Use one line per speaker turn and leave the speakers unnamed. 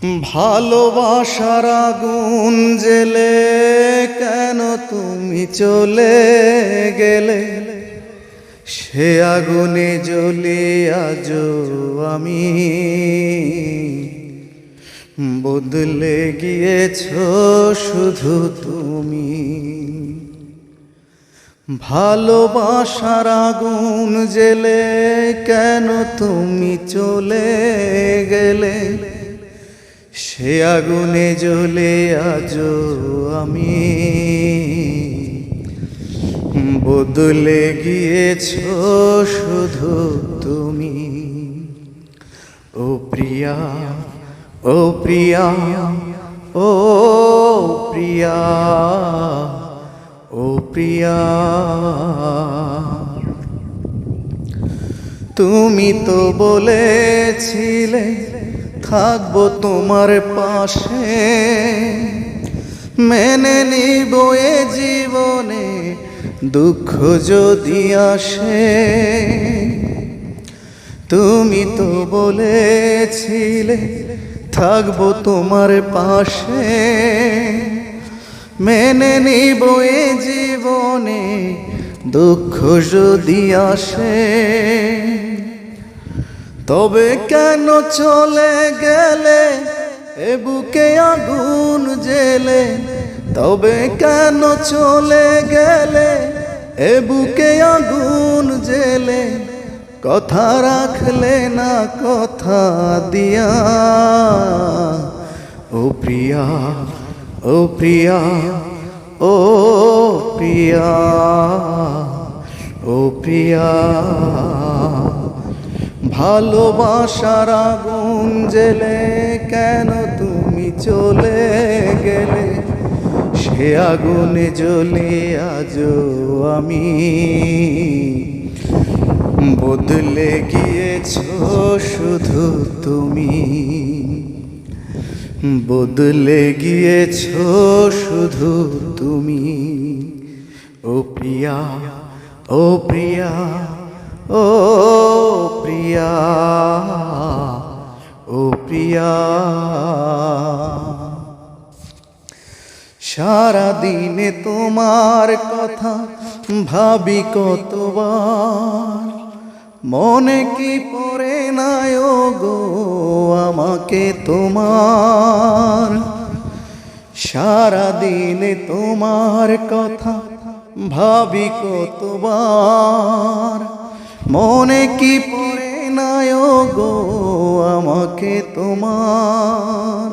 ভালোবাসার আগুন জেলে কেন তুমি চলে গেলে, সে আগুনে জ্বলি আজও আমি। বদলে গিয়েছ শুধু তুমি। ভালোবাসার আগুন জেলে কেন তুমি চলে গেলে, সে আগুনে জ্বলে আজও আমি। বদলে গিয়েছ শুধু তুমি। ও প্রিয়া, ও প্রিয়া, ও প্রিয়া, ও প্রিয়া, তুমি তো বলেছিলে থাকবো তোমার পাশে, মেনে নিব এ জীবনে দুঃখ যদি আসে। তুমি তো বলেছিলে থাকবো তোমার পাশে, মেনে নিব এ জীবনে দুঃখ যদি আসে। তবে কেন চলে গেলে এ বুকে আগুন জেলে, তবে কেন চলে গেলে এ বুকে আগুন জেলে, কথা রাখলে না কথা দিয়া। ও প্রিয়া, ও প্রিয়া, ও প্রিয়া, ও প্রিয়া, ভালোবাসার আগুন জেলে কেন তুমি চলে গেলে, সে আগুনে জ্বলে আজও আমি। বদলে গিয়েছ শুধু তুমি। বদলে গিয়েছ শুধু তুমি। ও প্রিয়া, ও প্রিয়া, ও প্রিয়া, ও প্রিয়া। সারাদিনে তোমার কথা ভাবি কতবার, মনে কি পড়ে না গো আমাকে তোমার। সারাদিনে তোমার কথা ভাবি কতবার, মনে কি পড়ে না গো আমাকে তোমার।